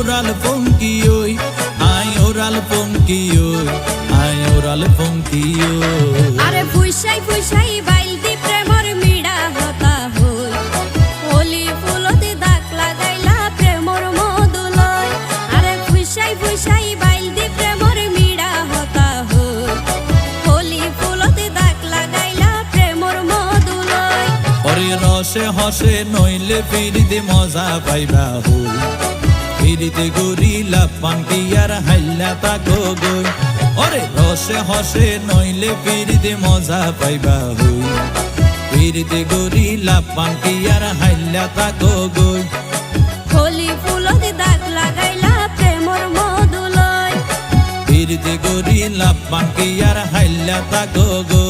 oral পঙ্কি ওই আয় oral পঙ্কি ওই আয় ওরাল পঙ্কি ওই আরে ফুইসাই ফুইসাই বাইলতি প্রেমর মিড়া হতা হই হোলি ফুলতে দাগ লাগাইলা প্রেমর মধুলয় আরে ফুইসাই ফুইসাই বাইলতি প্রেমর মিড়া হতা হই হোলি ফুলতে দাগ লাগাইলা প্রেমর মধুলয় ওরে রসে হসে নইলে ফিরিতে মজা পাইবা হই ফিরিতে গরিলা পাঙ্কি আর হাইলা তাকো গই ওরে রসে হসে নইলে ফিরিতে মজা পাইবা হই ফিরিতে গরিলা পাঙ্কি আর হাইলা তাকো গই হোলি ফুলতে দাগ লাগাইলা প্রেমর মধুলয় ফিরিতে গরিলা পাঙ্কি আর হাইলা তাকো গই